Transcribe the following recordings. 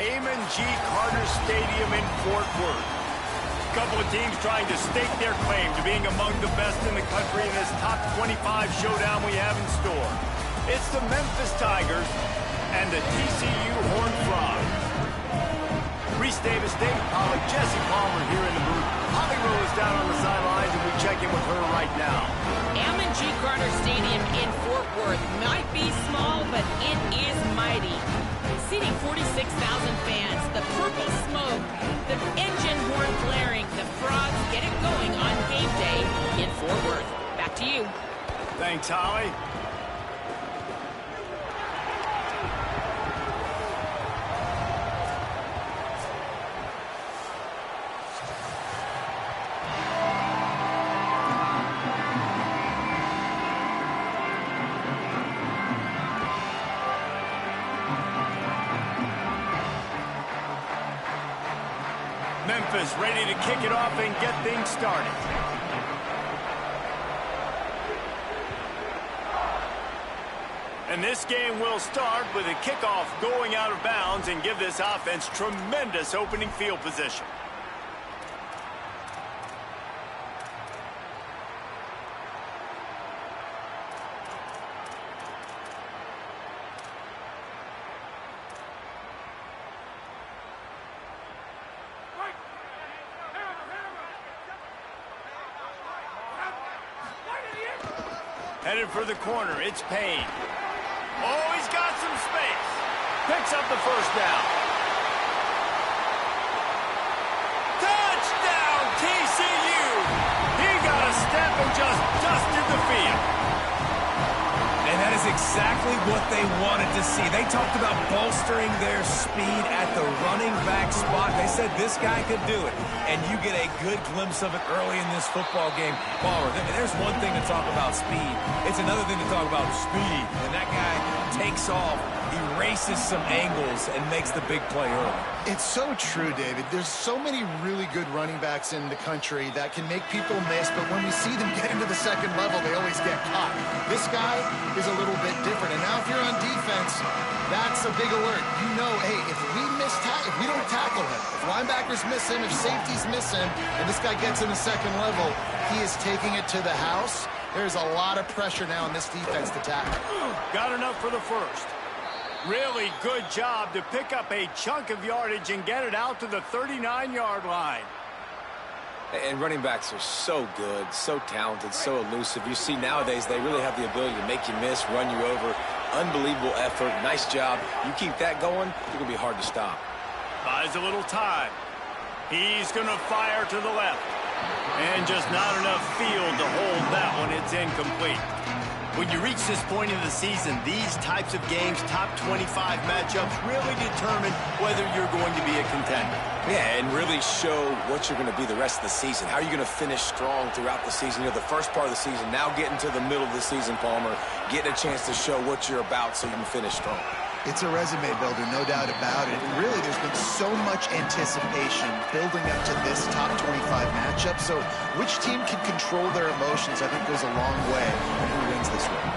Amon G. Carter Stadium in Fort Worth. A couple of teams trying to stake their claim to being among the best in the country in this top 25 showdown we have in store. It's the Memphis Tigers and the TCU Horned Frogs. Reese Davis, David Pollack, Jesse Palmer here in the booth. Holly Rowe is down on the sidelines, and we check in with her right now. Amon G. Carter Stadium in Fort Worth might be small, but it is mighty. Seating 46,000 fans, the purple smoke, the engine horn blaring, the Frogs get it going on game day in Fort Worth. Back to you. Thanks, Holly. Memphis ready to kick it off and get things started. And this game will start with a kickoff going out of bounds and give this offense tremendous opening field position. Headed for the corner, it's Payne. Oh, he's got some space. Picks up the first down. Touchdown, TCU! He got a step and just dusted the field. And that is exactly what they wanted to see. They talked about bolstering their speed at the running back spot. They said this guy could do it. And you get a good glimpse of it early in this football game. Palmer, there's one thing to talk about speed. It's another thing to talk about speed. And that guy takes off, erases some angles, and makes the big play early. It's so true, David. There's so many really good running backs in the country that can make people miss, but when we see them get into the second level, they always get caught. This guy is a little bit different. And now if you're on defense, that's a big alert. You know, hey, if we don't tackle him, if linebackers miss him, if safeties miss him, and this guy gets in the second level, he is taking it to the house. There's a lot of pressure now in this defense to tackle. Got enough for the first. Really good job to pick up a chunk of yardage and get it out to the 39-yard line. And running backs are so good, so talented, so elusive. You see nowadays they really have the ability to make you miss, run you over. Unbelievable effort. Nice job. You keep that going, you're going to be hard to stop. Buys a little time. He's going to fire to the left. And just not enough field to hold that one. It's incomplete. When you reach this point in the season, these types of games, top 25 matchups, really determine whether you're going to be a contender. Yeah, and really show what you're going to be the rest of the season. How are you going to finish strong throughout the season? You know, the first part of the season, now getting to the middle of the season, Palmer, getting a chance to show what you're about so you can finish strong. It's a resume builder, no doubt about it. And really, there's been so much anticipation building up to this top 25 matchup. So which team can control their emotions, I think, goes a long way in who wins this one.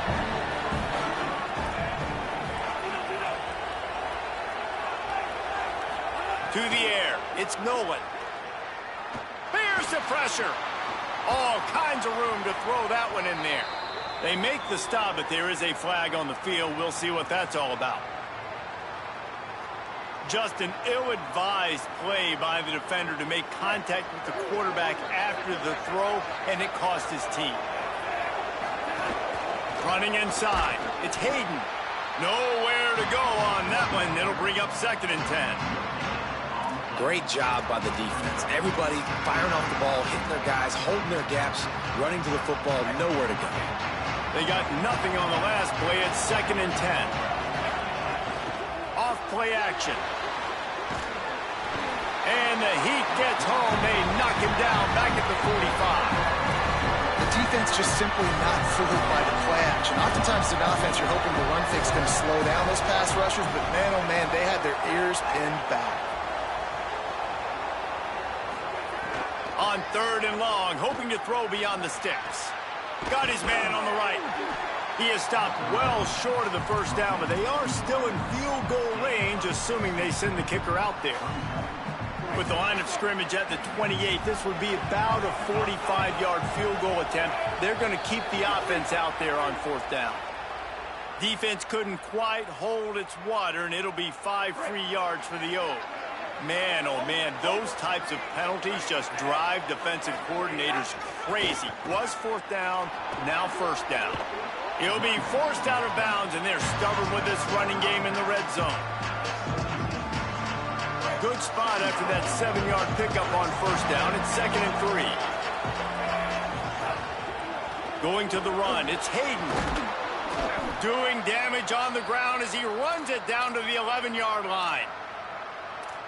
To the air, it's Nolan. Here's the pressure. All kinds of room to throw that one in there. They make the stop, but there is a flag on the field. We'll see what that's all about. Just an ill-advised play by the defender to make contact with the quarterback after the throw, and it cost his team. Running inside, it's Hayden. Nowhere to go on that one. It'll bring up 2nd and 10. Great job by the defense. Everybody firing off the ball, hitting their guys, holding their gaps, running to the football, nowhere to go. They got nothing on the last play. It's 2nd and 10. Off play action. And the Heat gets home. They knock him down back at the 45. The defense just simply not fooled by the play action. Oftentimes in offense, you're hoping the run fake's going to slow down those pass rushers, but man, oh man, they had their ears pinned back. On 3rd and long, hoping to throw beyond the sticks. Got his man on the right. He is stopped well short of the first down, but they are still in field goal range, assuming they send the kicker out there. With the line of scrimmage at the 28, this would be about a 45-yard field goal attempt. They're going to keep the offense out there on fourth down. Defense couldn't quite hold its water, and it'll be 5 free yards for the O. Man, oh man, those types of penalties just drive defensive coordinators crazy. Was fourth down, now first down. He'll be forced out of bounds, and they're stubborn with this running game in the red zone. Good spot after that 7-yard pickup on first down. It's 2nd and 3. Going to the run, it's Hayden. Doing damage on the ground as he runs it down to the 11-yard line.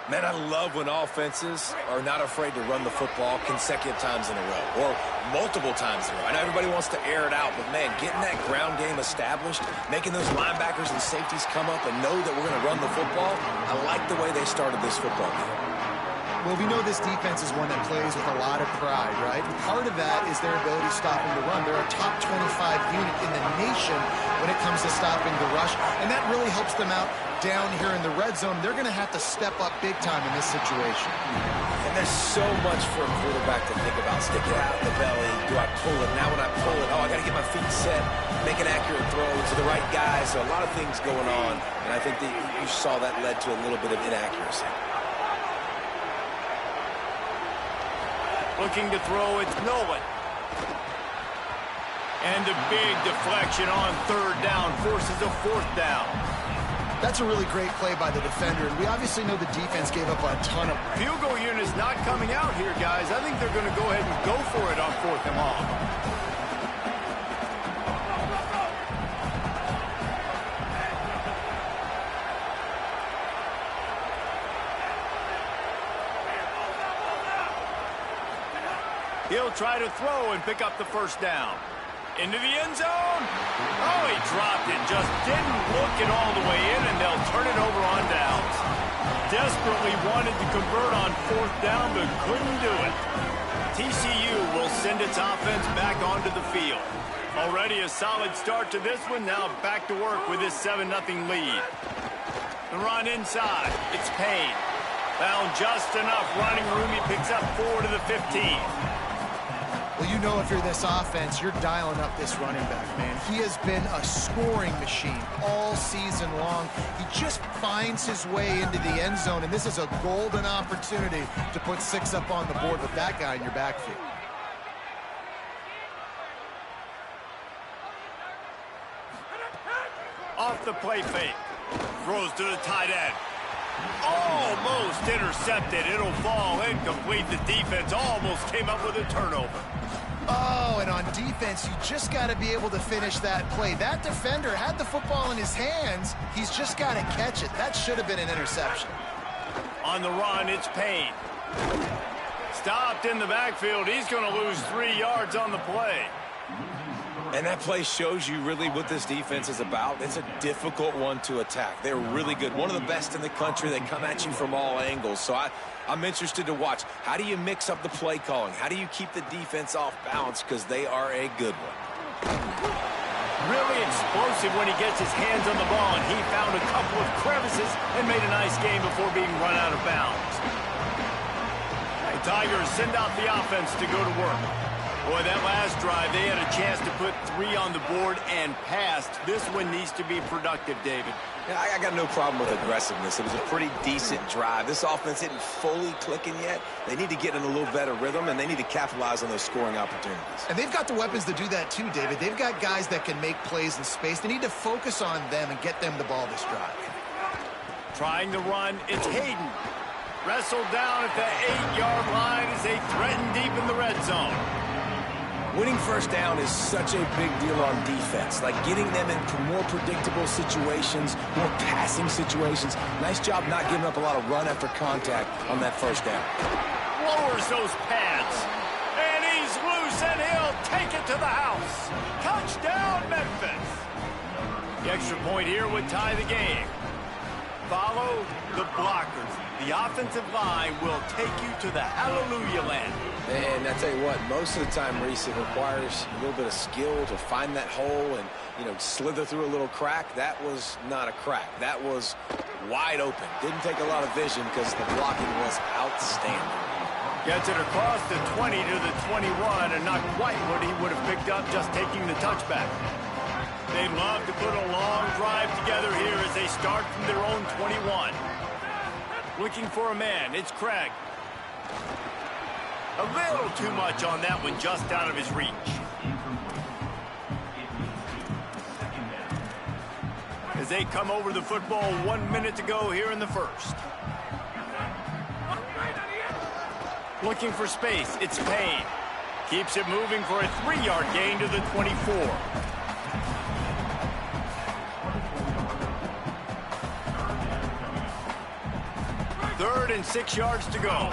Man, I love when offenses are not afraid to run the football consecutive times in a row or multiple times in a row. I know everybody wants to air it out, but, man, getting that ground game established, making those linebackers and safeties come up and know that we're going to run the football, I like the way they started this football game. Well, we know this defense is one that plays with a lot of pride, right? Part of that is their ability stopping the run. They're a top 25 unit in the nation when it comes to stopping the rush, and that really helps them out down here in the red zone. They're going to have to step up big time in this situation. And there's so much for a quarterback to think about. Stick it out in the belly. Do I pull it? Now when I pull it, I got to get my feet set, make an accurate throw to the right guy. So a lot of things going on, and I think that you saw that led to a little bit of inaccuracy. Looking to throw, it's Nolan. And a big deflection on third down forces a fourth down. That's a really great play by the defender. And we obviously know the defense gave up a ton of... Field goal unit is not coming out here, guys. I think they're going to go ahead and go for it on 4th and long. He'll try to throw and pick up the first down. Into the end zone. Oh, he dropped it. Just didn't look it all the way in, and they'll turn it over on downs. Desperately wanted to convert on 4th down, but couldn't do it. TCU will send its offense back onto the field. Already a solid start to this one. Now back to work with this 7-0 lead. The run inside. It's Payne. Found just enough running room. He picks up 4 to the 15. Well, you know if you're this offense, you're dialing up this running back, man. He has been a scoring machine all season long. He just finds his way into the end zone, and this is a golden opportunity to put 6 up on the board with that guy in your backfield. Off the play fake. Throws to the tight end. Almost intercepted. It'll fall incomplete. The defense almost came up with a turnover. Oh, and on defense, you just got to be able to finish that play. That defender had the football in his hands. He's just got to catch it. That should have been an interception. On the run, it's Payne. Stopped in the backfield. He's going to lose 3 yards on the play. And that play shows you really what this defense is about. It's a difficult one to attack. They're really good. One of the best in the country. They come at you from all angles. So I'm interested to watch. How do you mix up the play calling? How do you keep the defense off balance? Because they are a good one. Really explosive when he gets his hands on the ball, and he found a couple of crevices and made a nice game before being run out of bounds. The Tigers send out the offense to go to work. Boy, that last drive, they had a chance to put 3 on the board and passed. This one needs to be productive, David. Yeah, I got no problem with aggressiveness. It was a pretty decent drive. This offense isn't fully clicking yet. They need to get in a little better rhythm, and they need to capitalize on those scoring opportunities. And they've got the weapons to do that too, David. They've got guys that can make plays in space. They need to focus on them and get them the ball this drive. Trying to run, it's Hayden. Wrestled down at the 8-yard line as they threaten deep in the red zone. Winning first down is such a big deal on defense, like getting them into more predictable situations, more passing situations. Nice job not giving up a lot of run after contact on that first down. Lowers those pads, and he's loose, and he'll take it to the house. Touchdown, Memphis. The extra point here would tie the game. Follow the blockers. The offensive line will take you to the hallelujah land. And I tell you what, most of the time, Reese, it requires a little bit of skill to find that hole and, slither through a little crack. That was not a crack. That was wide open. Didn't take a lot of vision because the blocking was outstanding. Gets it across the 20 to the 21, and not quite what he would have picked up just taking the touchback. They love to put a long drive together here as they start from their own 21. Looking for a man, it's Craig. A little too much on that one, just out of his reach. As they come over the football, 1 minute to go here in the first. Looking for space, it's Payne. Keeps it moving for a 3-yard gain to the 24. Third and 6 yards to go.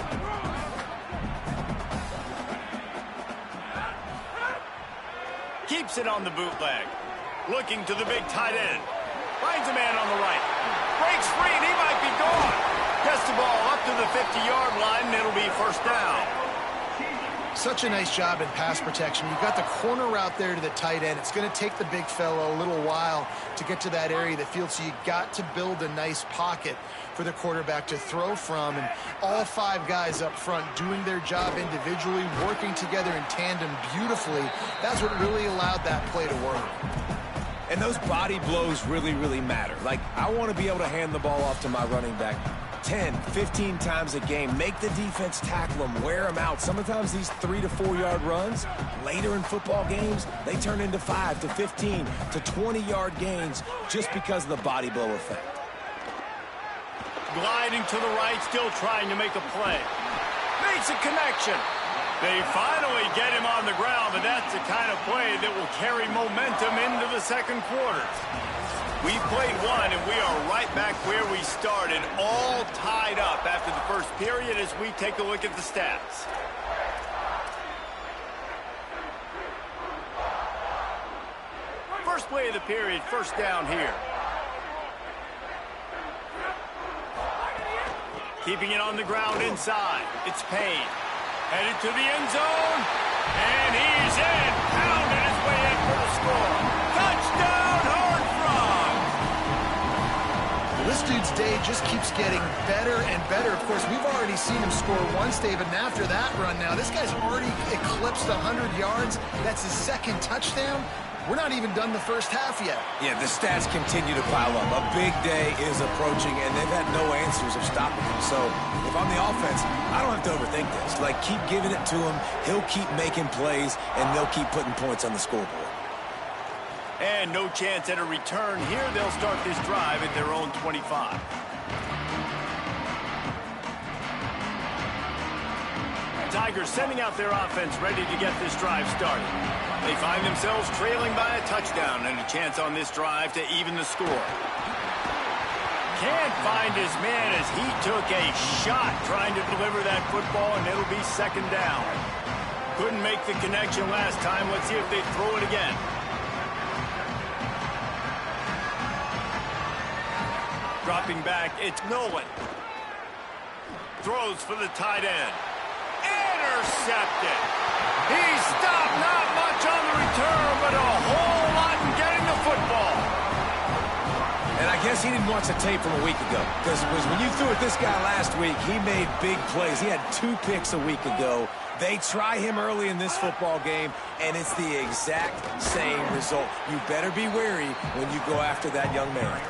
Keeps it on the bootleg. Looking to the big tight end. Finds a man on the right. Breaks free and he might be gone. Gets the ball up to the 50-yard line and it'll be first down. Such a nice job in pass protection. You've got the corner route there to the tight end. It's going to take the big fella a little while to get to that area of the field, so you got to build a nice pocket for the quarterback to throw from. And all 5 guys up front doing their job individually, working together in tandem beautifully. That's what really allowed that play to work. And those body blows really, really matter. Like, I want to be able to hand the ball off to my running back 10, 15 times a game. Make the defense tackle them, wear them out. Sometimes these 3 to 4 yard runs, later in football games, they turn into 5 to 15 to 20-yard gains just because of the body blow effect. Gliding to the right, still trying to make a play. Makes a connection. They finally get him on the ground, but that's the kind of play that will carry momentum into the second quarter. We played one, and we are right back where we started, all tied up after the first period as we take a look at the stats. First play of the period, first down here. Keeping it on the ground inside. It's Payne. Headed to the end zone. And he's in. Pounded his way in for the score. Touchdown, Hard Frog! This dude's day just keeps getting better and better. Of course, we've already seen him score once, David, and after that run now, this guy's already eclipsed 100 yards. That's his second touchdown. We're not even done the first half yet. Yeah, the stats continue to pile up. A big day is approaching, and they've had no answers of stopping him. So if I'm the offense, I don't have to overthink this. Like, keep giving it to him. He'll keep making plays, and they'll keep putting points on the scoreboard. And no chance at a return here. They'll start this drive at their own 25. Tigers sending out their offense ready to get this drive started. They find themselves trailing by a touchdown and a chance on this drive to even the score. Can't find his man as he took a shot trying to deliver that football, and it'll be second down. Couldn't make the connection last time. Let's see if they throw it again. Dropping back, it's Nolan. Throws for the tight end. Intercepted. He stopped, not much on the return, but a whole lot in getting the football. And I guess he didn't watch the tape from a week ago, because when you threw at this guy last week, he made big plays. He had 2 picks a week ago. They try him early in this football game, and it's the exact same result. You better be wary when you go after that young man.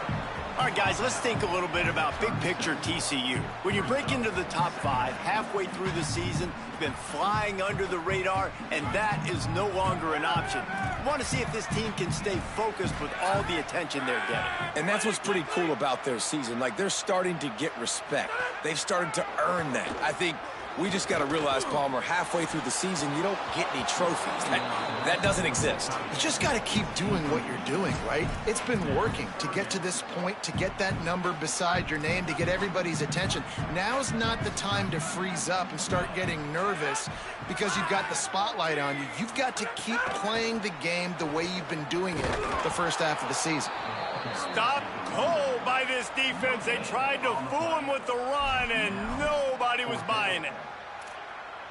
All right, guys, let's think a little bit about big picture TCU. When you break into the top 5 halfway through the season, you've been flying under the radar, and that is no longer an option. You want to see if this team can stay focused with all the attention they're getting. And that's what's pretty cool about their season. Like, they're starting to get respect. They've started to earn that. I think we just got to realize, Palmer, halfway through the season, you don't get any trophies. That doesn't exist. You just got to keep doing what you're doing, right? It's been working to get to this point, to get that number beside your name, to get everybody's attention. Now's not the time to freeze up and start getting nervous because you've got the spotlight on you. You've got to keep playing the game the way you've been doing it the first half of the season. Stop cold by this defense. They tried to fool him with the run, and nobody was buying it.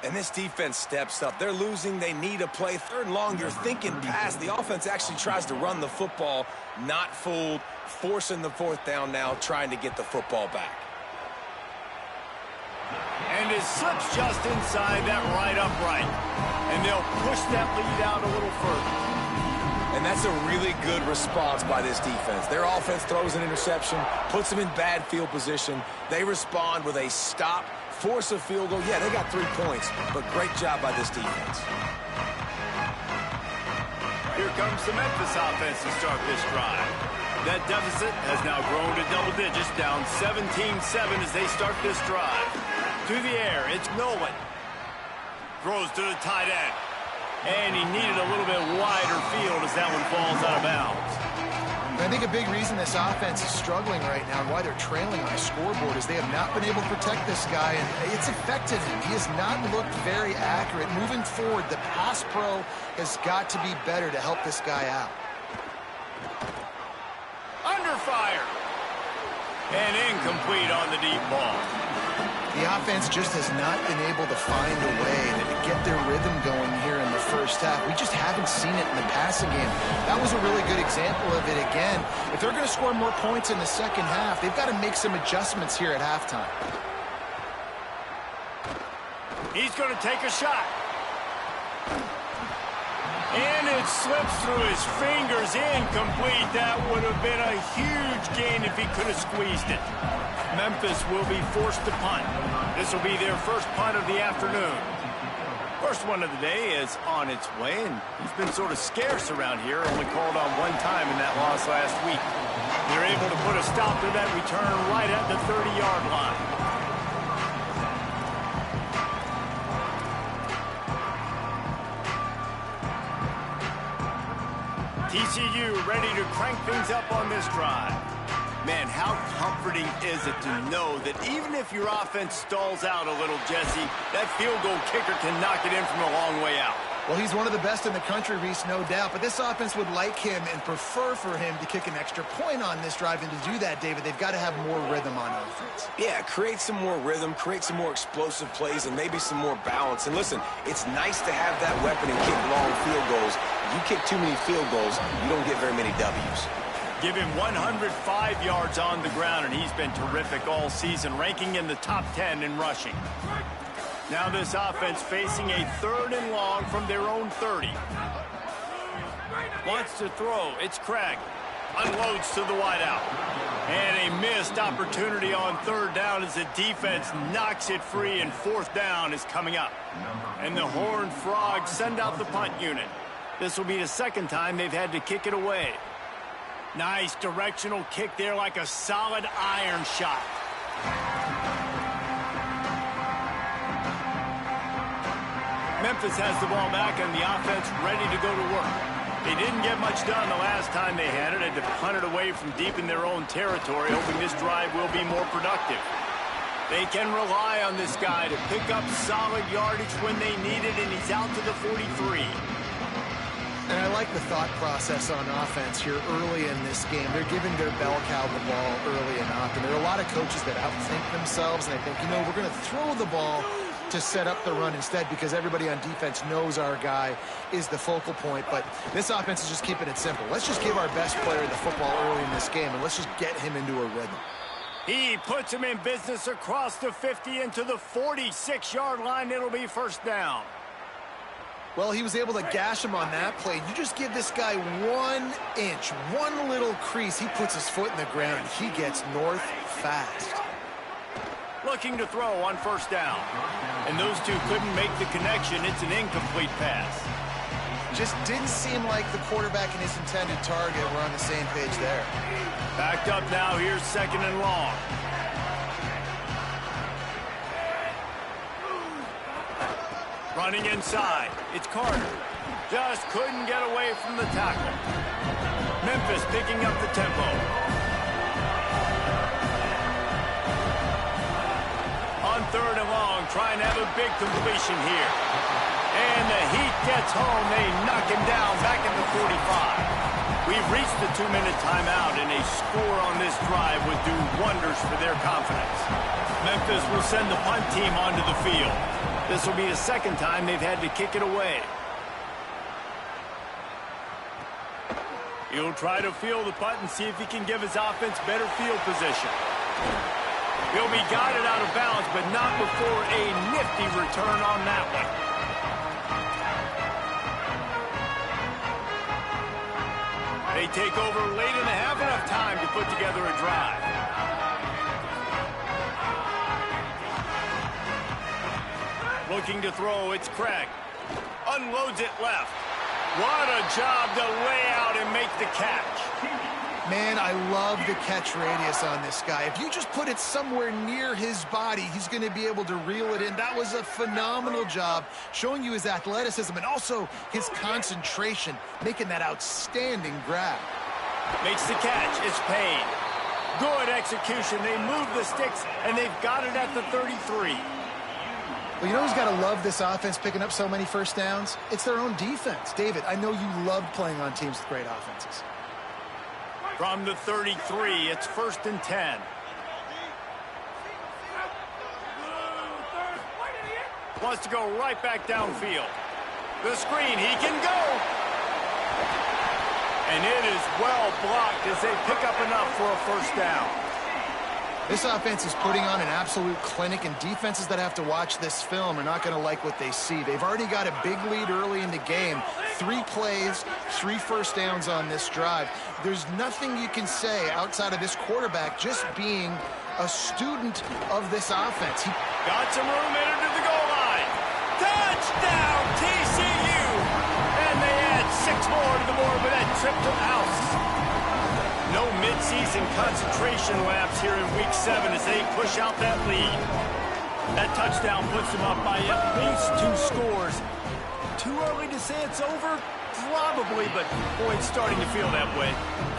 And this defense steps up. They're losing. They need a play. 3rd and long, you're thinking pass. The offense actually tries to run the football. Not fooled. Forcing the 4th down now, trying to get the football back. And it slips just inside that right upright. And they'll push that lead out a little further. And that's a really good response by this defense. Their offense throws an interception, puts them in bad field position. They respond with a stop, force a field goal. Yeah, they got 3 points, but great job by this defense. Here comes the Memphis offense to start this drive. That deficit has now grown to double digits, down 17-7 as they start this drive. To the air, it's Nolan. Throws to the tight end. And he needed a little bit wider field as that one falls out of bounds. I think a big reason this offense is struggling right now and why they're trailing on a scoreboard is they have not been able to protect this guy, and it's affected him. He has not looked very accurate. Moving forward, the pass pro has got to be better to help this guy out. Under fire. And incomplete on the deep ball. The offense just has not been able to find a way to get their rhythm going here in the first half. We just haven't seen it in the passing game. That was a really good example of it again. If they're going to score more points in the second half, they've got to make some adjustments here at halftime. He's going to take a shot. And it slips through his fingers, incomplete. That would have been a huge gain if he could have squeezed it. Memphis will be forced to punt. This will be their first punt of the afternoon. First one of the day is on its way, and he's been sort of scarce around here, only called on 1 time in that loss last week. They're able to put a stop to that return right at the 30-yard line. TCU ready to crank things up on this drive. Man, how comforting is it to know that even if your offense stalls out a little, Jesse, that field goal kicker can knock it in from a long way out. Well, he's one of the best in the country, Reese, no doubt. But this offense would like him and prefer for him to kick an extra point on this drive. And to do that, David, they've got to have more rhythm on offense. Yeah, create some more rhythm, create some more explosive plays, and maybe some more balance. And listen, it's nice to have that weapon and kick long field goals. If you kick too many field goals, you don't get very many W's. Give him 105 yards on the ground, and he's been terrific all season, ranking in the top 10 in rushing. Now this offense facing a 3rd and long from their own 30. Wants to throw. It's Craig. Unloads to the wideout. And a missed opportunity on 3rd down as the defense knocks it free, and 4th down is coming up. And the Horned Frogs send out the punt unit. This will be the 2nd time they've had to kick it away. Nice directional kick there, like a solid iron shot. Memphis has the ball back and the offense ready to go to work. They didn't get much done the last time they had it. Had to punt it away from deep in their own territory, hoping this drive will be more productive. They can rely on this guy to pick up solid yardage when they need it, and he's out to the 43. And I like the thought process on offense here early in this game. They're giving their bell cow the ball early and often. There are a lot of coaches that outthink themselves, and I think, we're going to throw the ball to set up the run instead because everybody on defense knows our guy is the focal point. But this offense is just keeping it simple. Let's just give our best player the football early in this game, and let's just get him into a rhythm. He puts him in business across the 50 into the 46-yard line. It'll be 1st down. Well, he was able to gash him on that play. You just give this guy 1 inch, one little crease. He puts his foot in the ground, and he gets north fast. Looking to throw on 1st down. And those two couldn't make the connection. It's an incomplete pass. Just didn't seem like the quarterback and his intended target were on the same page there. Backed up now. Here's 2nd and long. Running inside. It's Carter. Just couldn't get away from the tackle. Memphis picking up the tempo. On 3rd and long, trying to have a big completion here. And the heat gets home. They knock him down back at the 45. We've reached the 2-minute timeout, and a score on this drive would do wonders for their confidence. Memphis will send the punt team onto the field. This will be the second time they've had to kick it away. He'll try to field the punt and see if he can give his offense better field position. He'll be guided out of bounds, but not before a nifty return on that one. They take over late in the half, enough time to put together a drive. Looking to throw, it's Craig. Unloads it left. What a job to lay out and make the catch. Man, I love the catch radius on this guy. If you just put it somewhere near his body, he's going to be able to reel it in. That was a phenomenal job, showing you his athleticism and also his concentration, making that outstanding grab. Makes the catch. It's paid. Good execution. They move the sticks, and they've got it at the 33. Well, you know who's got to love this offense picking up so many first downs? It's their own defense. David, I know you loved playing on teams with great offenses. From the 33, it's 1st and 10. Wants to go right back downfield. The screen, he can go. And it is well blocked as they pick up enough for a first down. This offense is putting on an absolute clinic, and defenses that have to watch this film are not going to like what they see. They've already got a big lead early in the game. 3 plays, 3 first downs on this drive. There's nothing you can say outside of this quarterback just being a student of this offense. He got some room entered to the goal line. Touchdown, TCU! And they add 6 more to the board with that trip to the house. No midseason concentration laps here in Week 7 as they push out that lead. That touchdown puts them up by at least 2 scores. Too early to say it's over? Probably, but boy, it's starting to feel that way.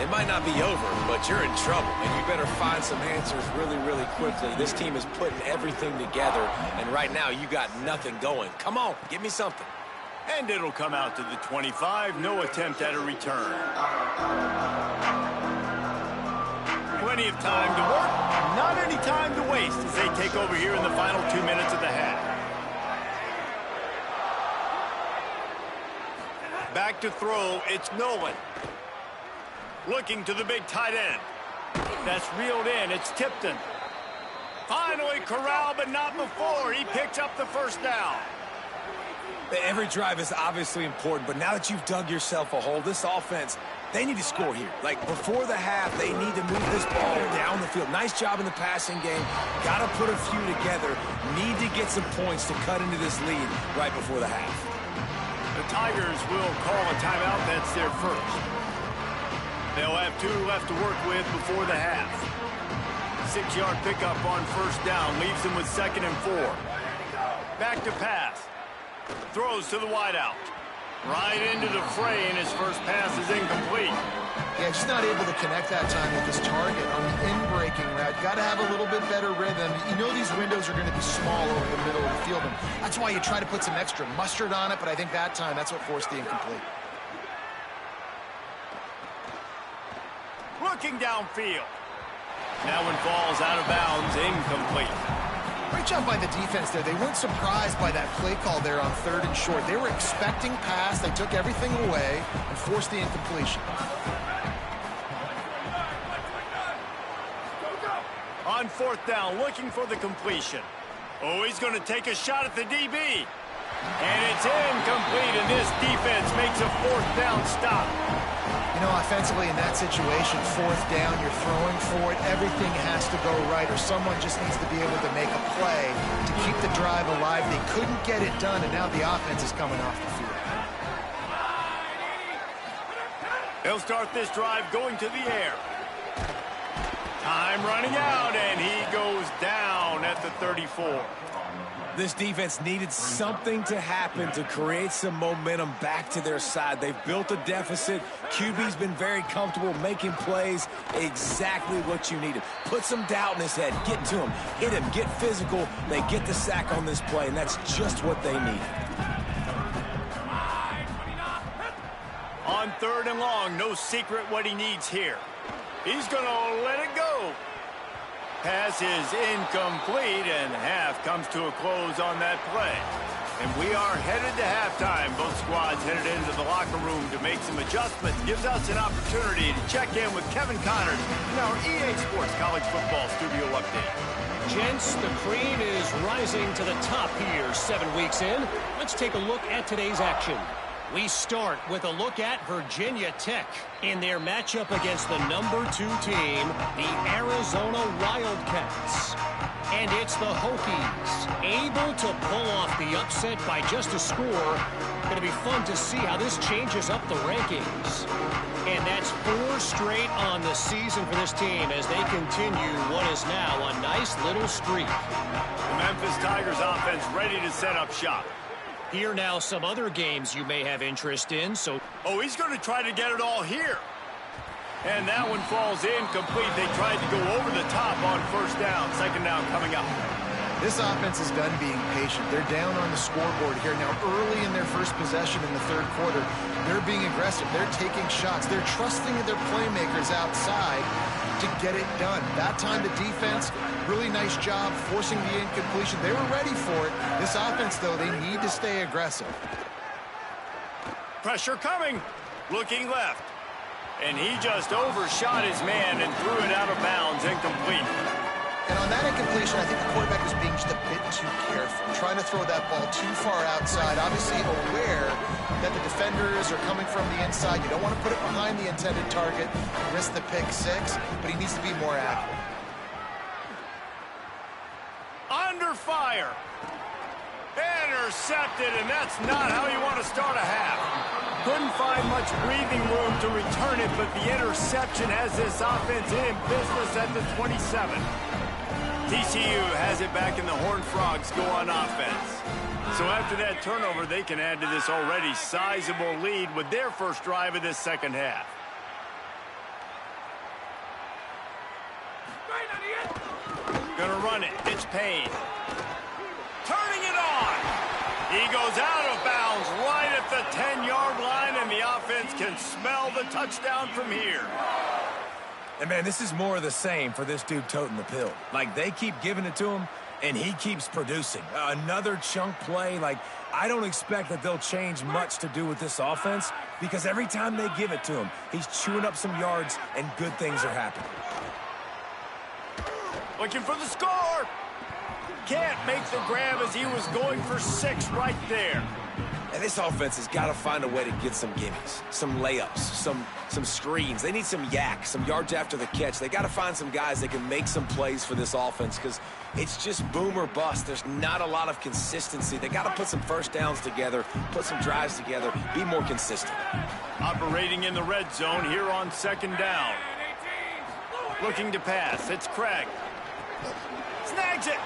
It might not be over, but you're in trouble, and you better find some answers really, really quickly. This team is putting everything together, and right now you got nothing going. Come on, give me something. And it'll come out to the 25. No attempt at a return. Plenty of time to work, not any time to waste as they take over here in the final 2 minutes of the half. Back to throw, it's Nolan. Looking to the big tight end. That's reeled in, it's Tipton. Finally corralled, but not before. He picks up the first down. Every drive is obviously important, but now that you've dug yourself a hole, this offense, they need to score here. Like, before the half, they need to move this ball down the field. Nice job in the passing game. Got to put a few together. Need to get some points to cut into this lead right before the half. The Tigers will call a timeout. That's their first. They'll have 2 left to work with before the half. 6-yard pickup on first down. Leaves them with 2nd and 4. Back to pass. Throws to the wideout. Right into the fray, and his first pass is incomplete. Yeah, just not able to connect that time with his target on the in-breaking route. Got to have a little bit better rhythm. You know these windows are going to be small over the middle of the field, and that's why you try to put some extra mustard on it, but I think that time that's what forced the incomplete. Looking downfield. That one falls out of bounds, incomplete. Great job by the defense there. They weren't surprised by that play call there on 3rd and short. They were expecting pass. They took everything away and forced the incompletion. On 4th down, looking for the completion. Oh, he's going to take a shot at the DB. And it's incomplete, and this defense makes a 4th down stop. You know, offensively in that situation, 4th down, you're throwing for it. Everything has to go right, or someone just needs to be able to make a play to keep the drive alive. They couldn't get it done, and now the offense is coming off the field. They'll start this drive going to the air. Time running out, and he goes down at the 34. This defense needed something to happen to create some momentum back to their side. They've built a deficit. QB's been very comfortable making plays. Exactly what you needed. Put some doubt in his head. Get to him. Hit him. Get physical. They get the sack on this play, and that's just what they need. On 3rd and long, no secret what he needs here. He's going to let it go. pass is incomplete, and half comes to a close on that play. And we are headed to halftime. Both squads headed into the locker room to make some adjustments. Gives us an opportunity to check in with Kevin Connors in our EA Sports College Football Studio Update. Gents, the cream is rising to the top here 7 weeks in. Let's take a look at today's action. We start with a look at Virginia Tech in their matchup against the #2 team, the Arizona Wildcats. And it's the Hokies, able to pull off the upset by just a score. Going to be fun to see how this changes up the rankings. And that's 4 straight on the season for this team as they continue what is now a nice little streak. The Memphis Tigers offense ready to set up shop. Here now some other games you may have interest in. Oh, he's going to try to get it all here. And that one falls incomplete. They tried to go over the top on first down. Second down coming up. This offense is done being patient. They're down on the scoreboard here. Now, early in their first possession in the third quarter, they're being aggressive. They're taking shots. They're trusting their playmakers outside to get it done. That time, the defense, really nice job forcing the incompletion. They were ready for it. This offense, though, they need to stay aggressive. Pressure coming. Looking left. And he just overshot his man and threw it out of bounds, incomplete. And on that incompletion, I think the quarterback was being just a bit too careful, trying to throw that ball too far outside, obviously aware that the defenders are coming from the inside. You don't want to put it behind the intended target, risk the pick six, but he needs to be more accurate. Under fire. Intercepted, and that's not how you want to start a half. Couldn't find much breathing room to return it, but the interception has this offense in business at the 27. TCU has it back, and the Horned Frogs go on offense. So after that turnover, they can add to this already sizable lead with their first drive of this second half. Gonna run it. It's Payne. Turning it on. He goes out of bounds right at the 10-yard line, and the offense can smell the touchdown from here. And, man, this is more of the same for this dude toting the pill. Like, they keep giving it to him, and he keeps producing. Another chunk play. Like, I don't expect that they'll change much to do with this offense because every time they give it to him, he's chewing up some yards, and good things are happening. Looking for the score. Can't make the grab as he was going for 6 right there. And this offense has got to find a way to get some gimmies, some layups, some screens. They need some yak, some yards after the catch. They got to find some guys that can make some plays for this offense because it's just boom or bust. There's not a lot of consistency. They got to put some first downs together, put some drives together, be more consistent. Operating in the red zone here on second down. Looking to pass. It's Craig. Snags it.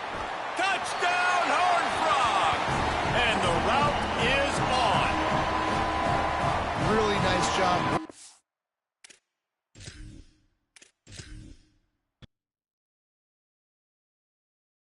Touchdown, Horned Frogs! And the route is on. Really nice job